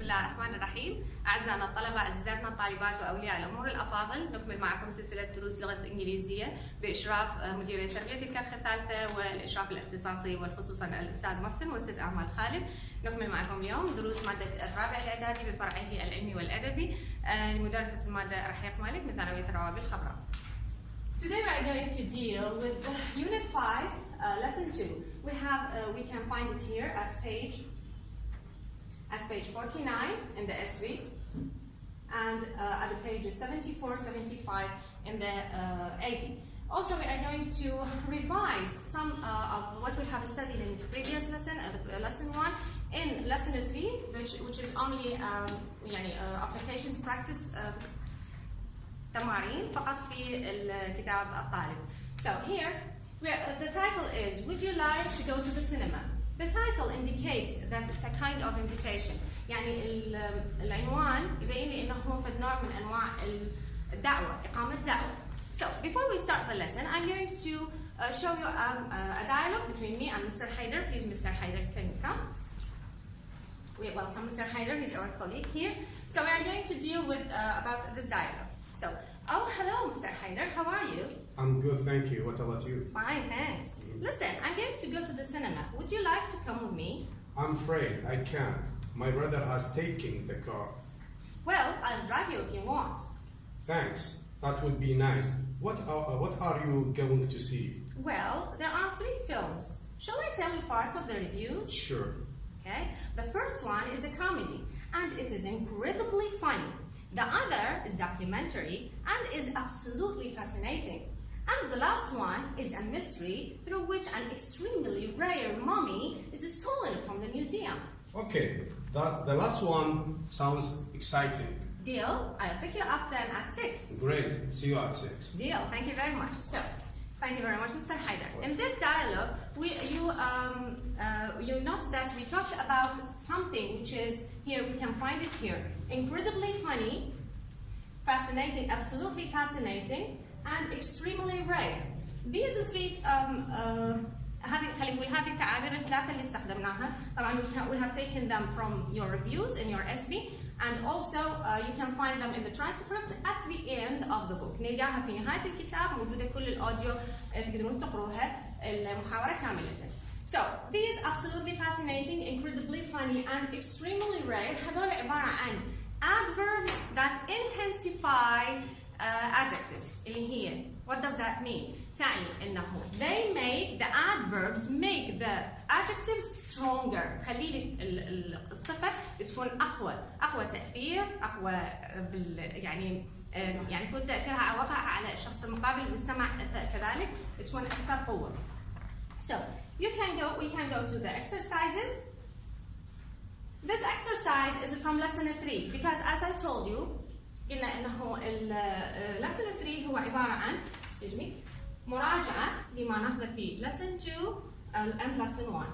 الله الرحمن الرحيم. أعزائنا الطلبة، عزيزاتنا الطالبات وأولياء الأمور الأفاضل، نكمل معكم سلسلة دروس لغة الإنجليزية بإشراف مديرية تربية الكرخ الثالثة والإشراف الاختصاصي وخصوصا الأستاذ محسن وأستاذ أعمال خالد. نكمل معكم اليوم دروس مادة الرابع الاعدادي بفرعه العلمي والأدبي لمدرسة المادة رحيق مالك من ثانوية الروابع الخضراء. Today we are going to deal with Unit 5, Lesson 2. We can find it here at page 49 in the SV and at the pages 74, 75 in the AB. Also, we are going to revise some of what we have studied in the previous lesson, lesson 1, in lesson 3, which is only applications practice. تمارين فقط في الكتاب الطالب. So here, the title is, would you like to go to the cinema? The title indicates that it's a kind of invitation. يعني العنوان يبين لي إنه هو في نوع من أنواع الدعوة، إقامة دعوة. So before we start the lesson, I'm going to show you a dialogue between me and Mr. Haider. Please, Mr. Haider, can you come? We welcome Mr. Haider. He's our colleague here. So we are going to deal with about this dialogue. So, hello, Mr. Haider. How are you? I'm good, thank you. What about you? Fine, thanks. Listen, I'm going to go to the cinema. Would you like to come with me? I'm afraid I can't. My brother has taken the car. Well, I'll drive you if you want. Thanks. That would be nice. What are you going to see? Well, there are 3 films. Shall I tell you parts of the reviews? Sure. Okay. The first one is a comedy, and it is incredibly funny. The other is documentary and is absolutely fascinating. And the last one is a mystery through which an extremely rare mummy is stolen from the museum. Okay, the last one sounds exciting. Deal. I'll pick you up then at 6. Great. See you at 6. Deal. Thank you very much. So, thank you very much, Mr. Haider. In this dialogue, you notice that we talked about something which is here. We can find it here. Incredibly funny, fascinating, absolutely fascinating, and extremely rare. These 3 خلينا نقول هذه التعابير الثلاثة اللي استخدمناها. طبعا we have taken them from your reviews in your SB, and also you can find them in the transcript at the end of the book. نلقاها في نهاية الكتاب، موجودة كل الأوديو تقدرون تقروها المحاورة كاملة. So, these absolutely fascinating, incredibly funny, and extremely rare هذول عبارة عن adverbs that intensify adjectives اللي هي what does that mean؟ تعني إنه they make the adverbs make the adjectives stronger. خلي الصفة تكون أقوى تأثير، أقوى يعني يكون تأثيرها وقع على الشخص المقابل المستمع كذلك تكون أكثر قوة. So we can go to the exercises. This exercise is from lesson 3 because as I told you قلنا إنه lesson 3 هو عبارة عن مراجعة لما ناخذه في lesson 2 and lesson 1.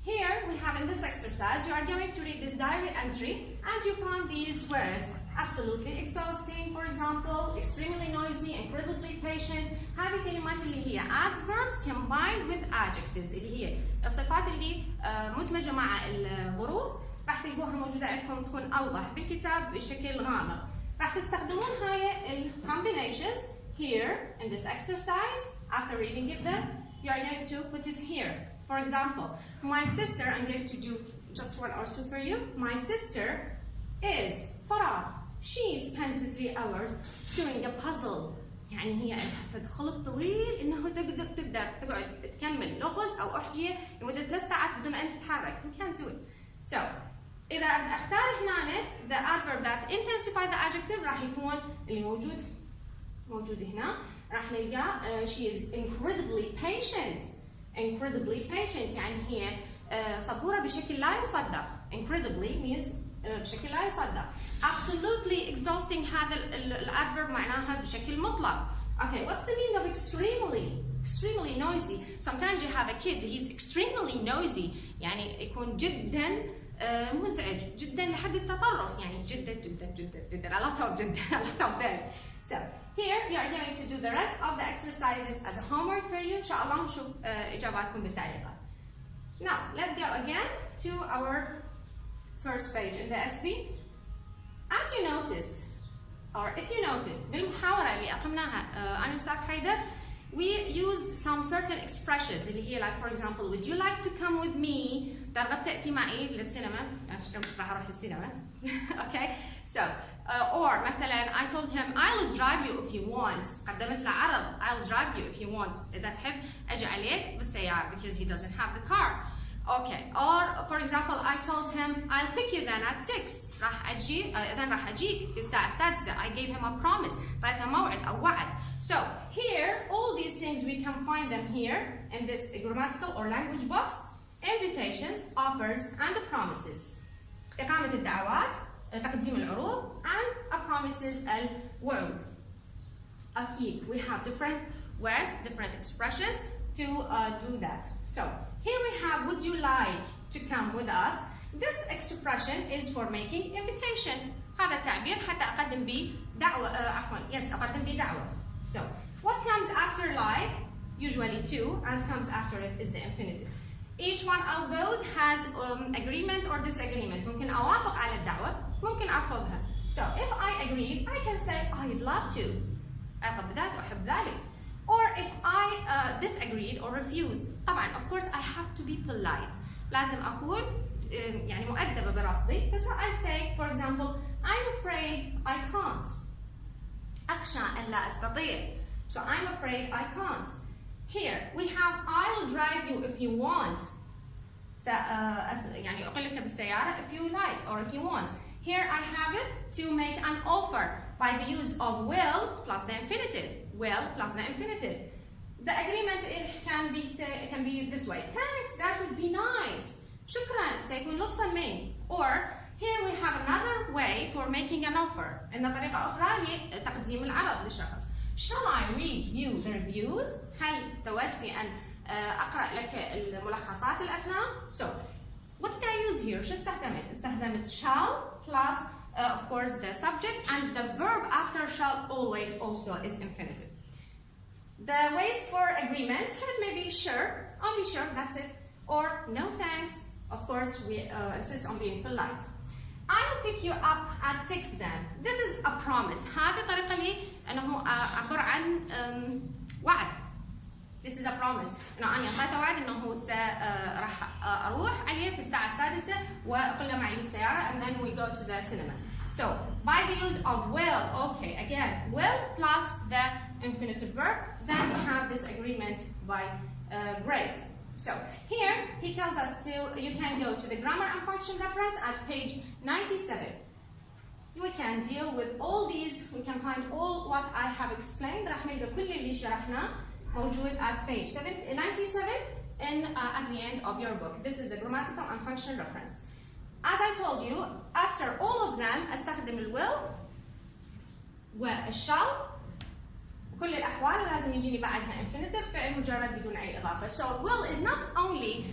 Here we have in this exercise you are going to read this diary entry and you find these words: absolutely exhausting, for example, extremely noisy, incredibly patient. هذه الكلمات اللي هي adverbs combined with adjectives اللي هي الصفات اللي مدمجة مع الظروف. راح تلقوها موجودة عندكم تكون أوضح بالكتاب بشكل غامض. راح تستخدمون هاي ال combinations here in this exercise. After reading it then, you are going to put it here. For example, my sister, I'm going to do just 1 or 2 for you. My sister is فراغ. She spent 3 hours doing a puzzle. يعني هي عندها خلق طويل إنه تقدر تقعد تكمل لغز أو أحجية لمدة 3 ساعات بدون أن تتحرك. You can't do it. So, إذا أختار هنا the adverb that intensify the adjective راح يكون اللي موجود هنا. راح نلقى she is incredibly patient. Incredibly patient يعني هي صبورة بشكل لا يصدق. Incredibly means بشكل لا يصدق. Absolutely exhausting هذا الادفيرب معناها بشكل مطلق. Okay, what's the meaning of extremely? Extremely noisy. Sometimes you have a kid, he's extremely noisy. يعني يكون جدا مزعج جدا لحد التطرف يعني جدا a lot of them. So here we are going to do the rest of the exercises as a homework for you. إن شاء الله نشوف إجاباتكم بالتعليقات. Now let's go again to our first page in the SV. As you noticed, or if you noticed, بالمحاورة اللي أقمناها أنا وأستاذ حيدر, we used some certain expressions اللي هي like for example, would you like to come with me? ترغب تأتي معي للسينما؟ أنا راح أروح للسينما. Okay, so or مثلا I told him I'll drive you if you want. قدمت له عرض I'll drive you if you want. إذا تحب أجي عليك بالسيارة because he doesn't have the car. Okay, or for example I told him I'll pick you then at 6. راح أجي إذا راح أجيك بالساعة السادسة. I gave him a promise. بعطيته موعد أو وعد. So here all these things we can find them here in this grammatical or language box. Invitations, offers and promises. إقامة الدعوات, تقديم العروض and promises الوعود. أكيد we have different words, different expressions to do that. So here we have would you like to come with us. This expression is for making invitation. هذا التعبير حتى أقدم به دعوة أقدم به دعوة. So what comes after like? Usually to, and comes after it is the infinitive. Each one of those has agreement or disagreement. ممكن أوافق على الدعوة, ممكن أرفضها. So if I agreed, I can say I'd love to. أرغب بذلك, أحب ذلك. Or if I disagreed or refused, طبعا of course I have to be polite. لازم أكون يعني مؤدبة برفضي. So I say, for example, I'm afraid I can't. أخشى أن لا أستطيع. So I'm afraid I can't. Here we have I will drive you if you want. يعني أقلك بالسيارة if you like or if you want. Here I have it to make an offer by the use of will plus the infinitive. Will plus the infinitive. The agreement can be this way. Thanks, that would be nice. شكرا, سيكون لطفا منك. Or here we have another way for making an offer. عندنا طريقة أخرى لتقديم العرض للشخص. Shall I read you the reviews? هل تود في أن أقرأ لك الملخصات الأفلام؟ So, what did I use here? شو استخدمت؟ استخدمت shall plus of course the subject, and the verb after shall always also is infinitive. The ways for agreement, it may be sure, only sure, that's it, or no thanks. Of course, we insist on being polite. I'll pick you up at 6 then. This is a promise. هذه طريقة لي أنه أعبر عن وعد. This is a promise. أنا أعطيته وعد أنه راح أروح عليه في الساعة السادسة وأقول له معي بالسيارة, and then we go to the cinema. So by the use of will, okay, again, will plus the infinitive verb, then we have this agreement by great. So here he tells us you can go to the grammar and function reference at page 97. We can deal with all these, we can find all what I have explained. راح نلقى كل اللي شرحناه موجود at page 97 at the end of your book. This is the grammatical and function reference. As I told you, after all of them استخدم الwill والshall. كل الأحوال لازم يجيني بعدها infinitive فعل مجرد بدون أي إضافة. So will is not only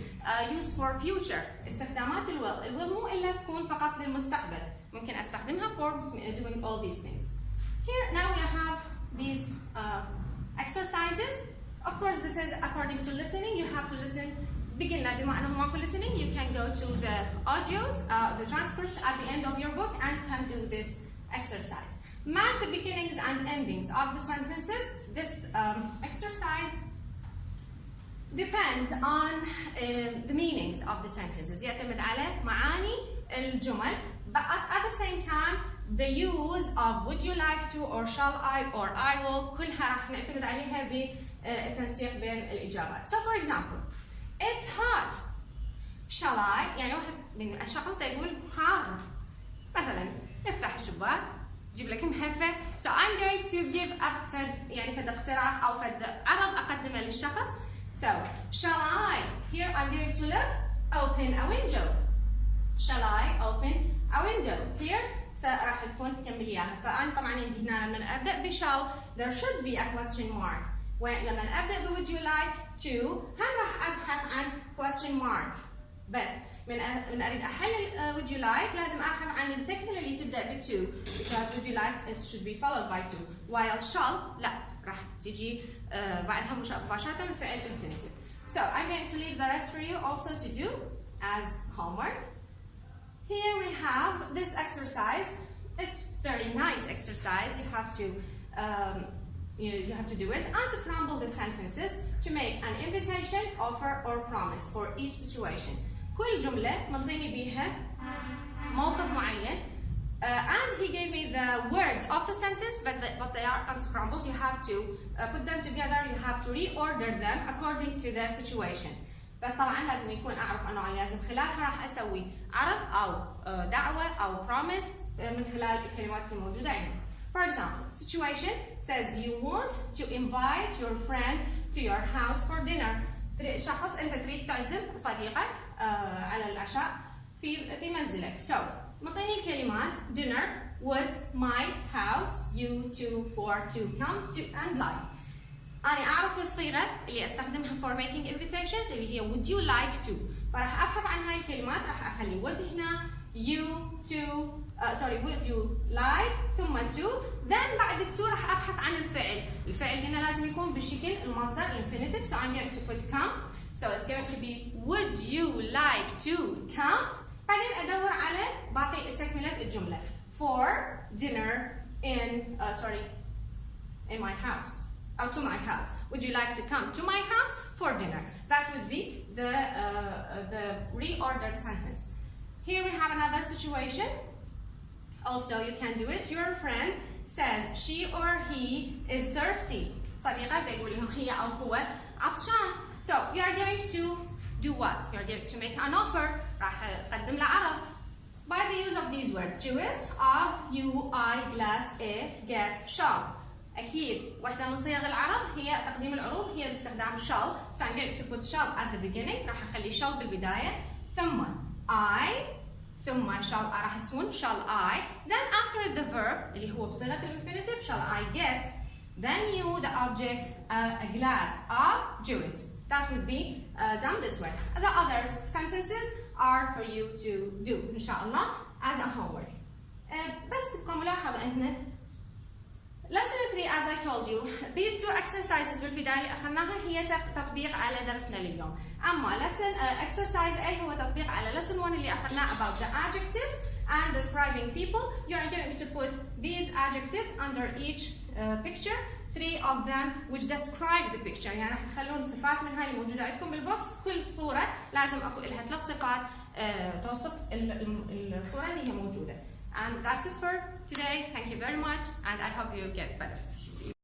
used for future. استخدامات الwill مو إلا تكون فقط للمستقبل. ممكن أستخدمها for doing all these things. Here now we have these exercises. Of course, this is according to listening. You have to listen. بقلنا بما أنه ماكو listening, you can go to the audios, the transcript at the end of your book, and can do this exercise. Match the beginnings and endings of the sentences. This exercise depends on the meanings of the sentences. يعتمد على معاني الجمل. But at the same time, the use of would you like to or shall I or I will كلها راح نعتمد عليها بالتنسيق بين الإجابات. So for example, it's hot. Shall I? يعني واحد من الشخص يقول حار. مثلا افتح الشباك. جيب لك محفة. So I'm going to give up يعني فد اقتراح أو فد عرض أقدمه للشخص. So shall I? Here I'm going to open a window. Shall I open a window? Here راح تكون تكمليها. فأنا طبعا عندي هنا لما أبدأ بshall there should be a question mark. ولما أبدأ ب would you like to هم راح أبحث عن question mark. بس من أريد أحل would you like لازم أبحث عن التكملة اللي تبدأ ب to because would you like it should be followed by to while shall لا راح تجي بعدها مباشرة من فعل infinitive. So I'm going to leave the rest for you also to do as homework. Here we have this exercise. It's very nice exercise. You have to do it. Unscramble the sentences to make an invitation, offer, or promise for each situation. كل جملة منطيني بيها موقف معين. And he gave me the words of the sentence, but they are unscrambled. You have to put them together. You have to reorder them according to the situation. بس طبعا لازم يكون اعرف انه لازم خلالها راح اسوي عرض او دعوة او promise من خلال الكلمات الموجودة عندي. For example, situation says you want to invite your friend to your house for dinner. شخص انت تريد تعزم صديقك على العشاء في منزلك. So معطيني الكلمات dinner, would, my, house, you, to, for, to, come, to, and like. أنا أعرف الصيغة اللي أستخدمها for making invitations اللي هي would you like to. فراح أبحث عن هاي الكلمات، راح أخلي would هنا، you, to, would you like، ثم to. Then بعد to راح أبحث عن الفعل. الفعل هنا لازم يكون بشكل المصدر infinitive. So I'm going to put come. So it's going to be would you like to come. بعدين أدور على باقي تكملة الجملة. For dinner in my house. Or to my house. Would you like to come to my house for dinner? That would be the reordered sentence. Here we have another situation. Also, you can do it. Your friend says she or he is thirsty. صديقك يقول إنه هي أو هو عطشان. So you are going to do what? You are going to make an offer. راح تقدم له عرض. By the use of these words, Jewish, of, you, I, glass, a, get, shall. أكيد واحدة من صيغ العرض هي تقديم العروض هي باستخدام shall. So I'm going to put shall at the beginning. راح أخلي shall بالبداية. ثم I. ثم shall راح تكون shall I. Then after the verb اللي هو بصيغة الانفينيتيف shall I get. Then you, the object, a glass of juice. That would be done this way. The other sentences are for you to do إن شاء الله as a homework. بس تبقى ملاحظة أن Lesson 3, as I told you, these two exercises بالبداية أخذناها هي تطبيق على درسنا اليوم. أما lesson exercise A هو تطبيق على lesson 1 اللي أخذناه about the adjectives and describing people. You are going to put these adjectives under each picture, 3 of them which describe the picture. يعني راح تخلون صفات من هاي الموجودة عندكم بالبوكس. كل صورة لازم أكو لها 3 صفات توصف الصورة اللي هي موجودة. And that's it for today. Thank you very much, and I hope you get better.